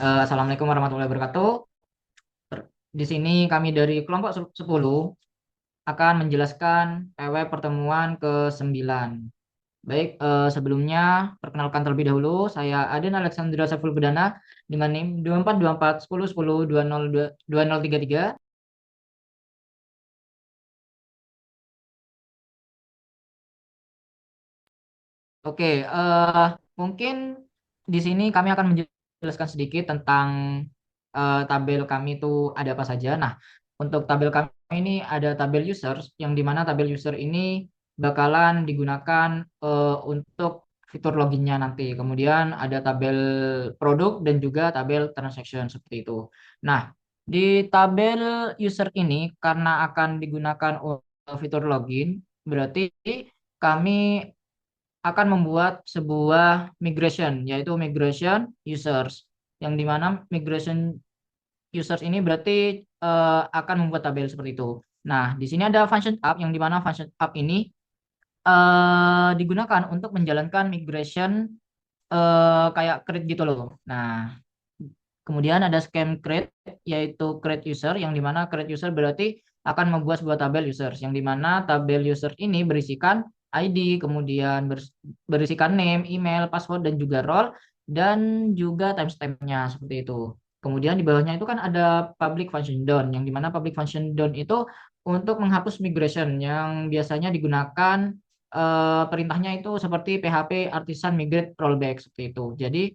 Assalamualaikum warahmatullahi wabarakatuh. Di sini kami dari kelompok 10 akan menjelaskan PW pertemuan ke-9. Baik, sebelumnya perkenalkan terlebih dahulu, saya Aden Alexandra Saiful Bedana dengan NIM 242410102033. Oke, mungkin di sini kami akan menjelaskan sedikit tentang tabel kami itu ada apa saja. Nah, untuk tabel kami ini ada tabel users, yang dimana tabel user ini bakalan digunakan untuk fitur loginnya nanti. Kemudian ada tabel produk dan juga tabel transaction seperti itu. Nah, di tabel user ini karena akan digunakan fitur login, berarti kami akan membuat sebuah migration, yaitu migration users, yang dimana migration users ini berarti akan membuat tabel seperti itu. Nah, di sini ada function app, yang dimana function app ini digunakan untuk menjalankan migration kayak create gitu loh. Nah, kemudian ada scheme create, yaitu create user, yang dimana create user berarti akan membuat sebuah tabel users, yang dimana tabel user ini berisikan ID, kemudian berisikan name, email, password, dan juga role, dan juga timestamp-nya seperti itu. Kemudian di bawahnya itu kan ada public function down, yang dimana public function down itu untuk menghapus migration yang biasanya digunakan perintahnya itu seperti PHP artisan migrate rollback seperti itu. Jadi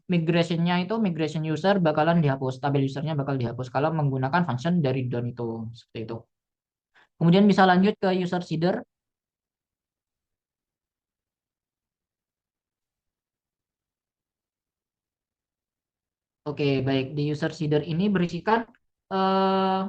migrationnya itu migration user bakalan dihapus, tabel usernya bakal dihapus kalau menggunakan function dari down itu seperti itu. Kemudian bisa lanjut ke user seeder. Oke, baik, di user seeder ini berisikan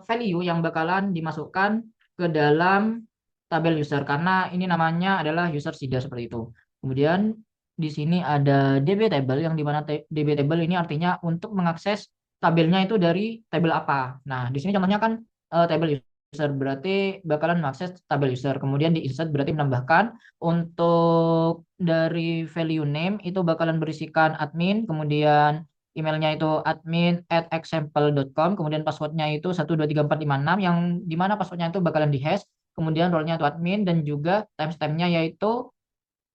value yang bakalan dimasukkan ke dalam tabel user karena ini namanya adalah user seeder seperti itu. Kemudian di sini ada DB table, yang dimana DB table ini artinya untuk mengakses tabelnya itu dari tabel apa. Nah, di sini contohnya kan tabel user berarti bakalan mengakses tabel user. Kemudian di insert berarti menambahkan untuk dari value name itu bakalan berisikan admin, kemudian emailnya itu admin@example.com, kemudian passwordnya itu 123456, yang dimana passwordnya itu bakalan dihash, kemudian role-nya itu admin, dan juga timestamp-nya yaitu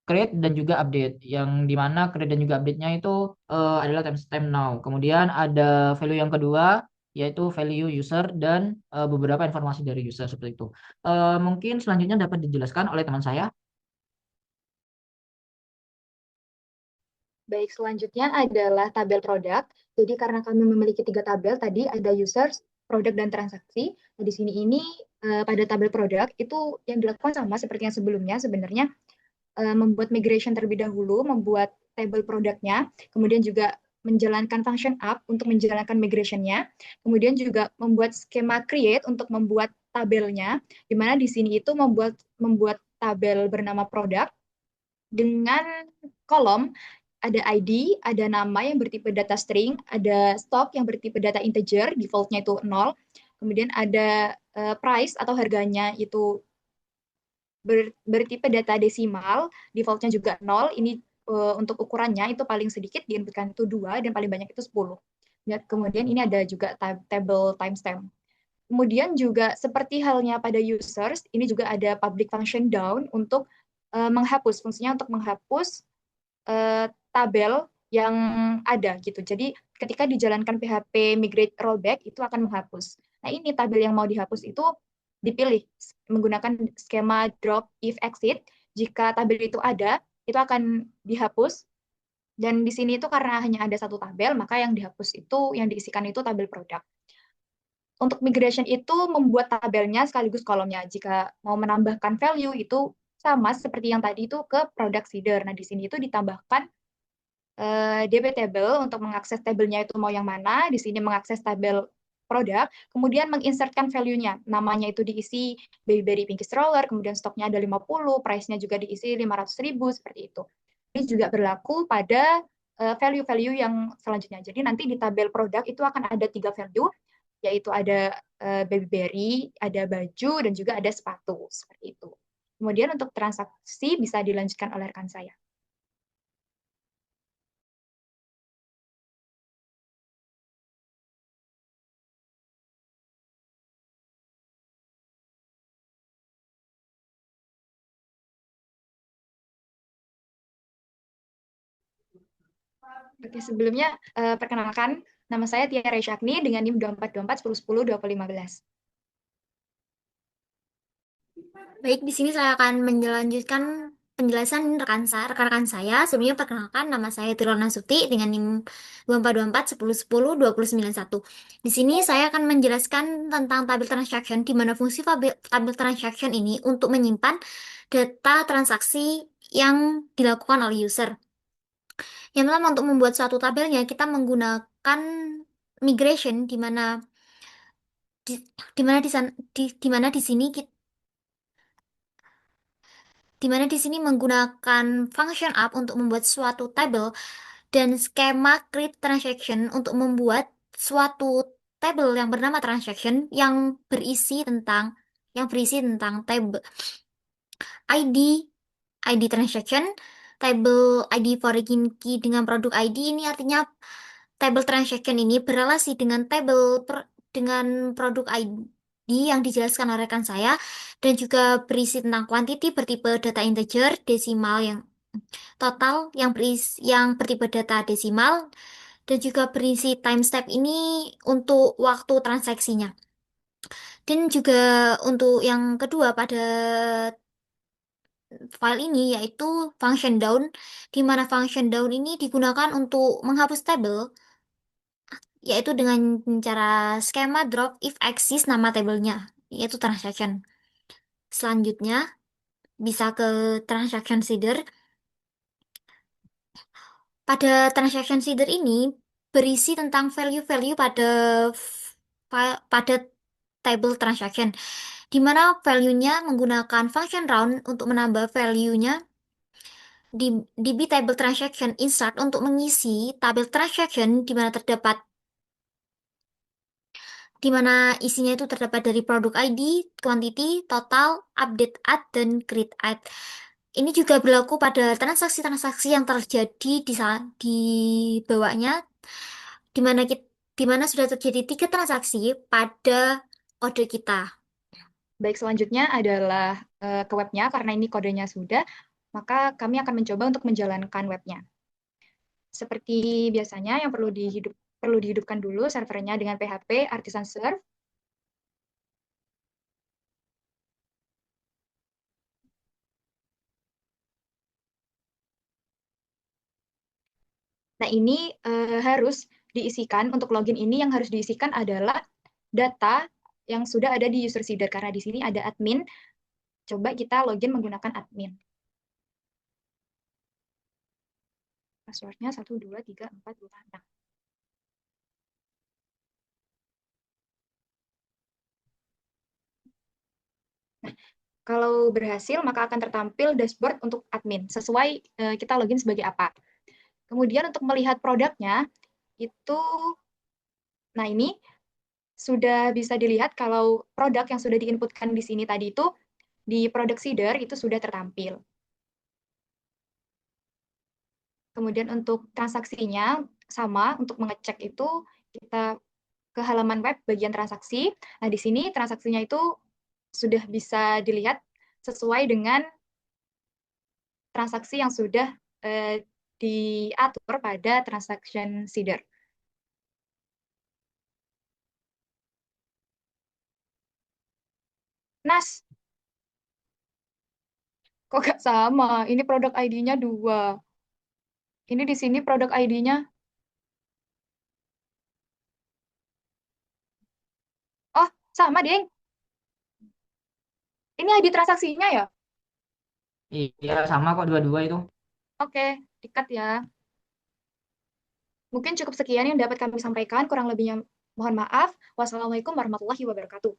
create dan juga update, yang dimana create dan juga update-nya itu adalah timestamp now. Kemudian ada value yang kedua yaitu value user dan beberapa informasi dari user seperti itu. Mungkin selanjutnya dapat dijelaskan oleh teman saya. Baik, selanjutnya adalah tabel produk. Jadi karena kami memiliki tiga tabel, tadi ada users, produk, dan transaksi. Nah, di sini ini pada tabel produk itu yang dilakukan sama seperti yang sebelumnya. Sebenarnya membuat migration terlebih dahulu, membuat tabel produknya, kemudian juga menjalankan function up untuk menjalankan migrationnya, kemudian juga membuat skema create untuk membuat tabelnya, di mana di sini itu membuat tabel bernama produk dengan kolom ada ID, ada nama yang bertipe data string, ada stock yang bertipe data integer, defaultnya itu 0, kemudian ada price atau harganya itu bertipe data desimal, defaultnya juga 0, ini untuk ukurannya itu paling sedikit diinputkan itu 2 dan paling banyak itu 10. Dan kemudian ini ada juga table timestamp. Kemudian juga seperti halnya pada users, ini juga ada public function down untuk menghapus, fungsinya untuk menghapus tabel yang ada gitu. Jadi ketika dijalankan PHP migrate rollback itu akan menghapus. Nah, ini tabel yang mau dihapus itu dipilih menggunakan skema drop if exit. Jika tabel itu ada, itu akan dihapus. Dan di sini itu karena hanya ada satu tabel, maka yang dihapus itu, yang diisikan itu tabel produk. Untuk migration itu membuat tabelnya sekaligus kolomnya. Jika mau menambahkan value itu sama seperti yang tadi itu ke product seeder. Nah, di sini itu ditambahkan DB table untuk mengakses tabelnya itu mau yang mana. Di sini mengakses tabel produk, kemudian menginsertkan value-nya. Namanya itu diisi Baby Pinky Stroller, kemudian stoknya ada 50, price-nya juga diisi 500.000, seperti itu. Ini juga berlaku pada value-value yang selanjutnya. Jadi nanti di tabel produk itu akan ada tiga value, yaitu ada baby berry, ada baju, dan juga ada sepatu. Seperti itu. Kemudian untuk transaksi bisa dilanjutkan oleh rekan saya. Oke, sebelumnya perkenalkan, nama saya Tiara Syakni dengan NIM 242410102015. Baik, di sini saya akan menjelanjutkan penjelasan rekan-rekan saya. Sebelumnya perkenalkan, nama saya Tirona Suti dengan NIM 242410102091. Di sini saya akan menjelaskan tentang tabel transaction, di mana fungsi tabel transaction ini untuk menyimpan data transaksi yang dilakukan oleh user. Yang pertama, untuk membuat suatu tabelnya, kita menggunakan migration, di, di mana di sana, di mana di sini kita di mana di sini menggunakan function up untuk membuat suatu tabel dan skema create transaction untuk membuat suatu tabel yang bernama transaction yang berisi tentang tabel ID, ID transaction, tabel ID foreign key dengan produk ID. Ini artinya tabel transaction ini berrelasi dengan dengan produk ID yang dijelaskan oleh rekan saya, dan juga berisi tentang quantity bertipe data integer, desimal yang total yang bertipe data desimal, dan juga berisi time step ini untuk waktu transaksinya. Dan juga untuk yang kedua pada file ini yaitu function down, di mana function down ini digunakan untuk menghapus tabel, yaitu dengan cara skema drop if exists nama tabelnya, yaitu transaction. Selanjutnya bisa ke transaction seeder. Pada transaction seeder ini berisi tentang value-value pada table transaction, di mana value-nya menggunakan function round untuk menambah value-nya di table transaction insert untuk mengisi tabel transaction di mana isinya itu terdapat dari produk ID, quantity, total, update add, dan create add. Ini juga berlaku pada transaksi-transaksi yang terjadi di bawahnya, di mana di mana sudah terjadi 3 transaksi pada kode kita. Baik, selanjutnya adalah ke webnya, karena ini kodenya sudah, maka kami akan mencoba untuk menjalankan webnya. Seperti biasanya, yang perlu dihidupkan dulu servernya dengan PHP Artisan Serve. Nah, ini harus diisikan, untuk login ini yang harus diisikan adalah data yang sudah ada di user seeder, karena di sini ada admin. Coba kita login menggunakan admin. Passwordnya 12345. Nah, kalau berhasil, maka akan tertampil dashboard untuk admin, sesuai kita login sebagai apa. Kemudian untuk melihat produknya, itu, nah ini sudah bisa dilihat kalau produk yang sudah diinputkan di sini tadi itu, di product seeder itu sudah tertampil. Kemudian untuk transaksinya, sama, untuk mengecek itu, kita ke halaman web bagian transaksi. Nah, di sini transaksinya itu sudah bisa dilihat sesuai dengan transaksi yang sudah diatur pada transaction seeder. Nas, kok gak sama? Ini produk ID-nya 2. Ini di sini produk ID-nya. Oh, sama, Ding. Ini ID transaksinya ya? Iya, sama kok dua-dua itu. Oke, dikat ya. Mungkin cukup sekian yang dapat kami sampaikan. Kurang lebihnya mohon maaf. Wassalamualaikum warahmatullahi wabarakatuh.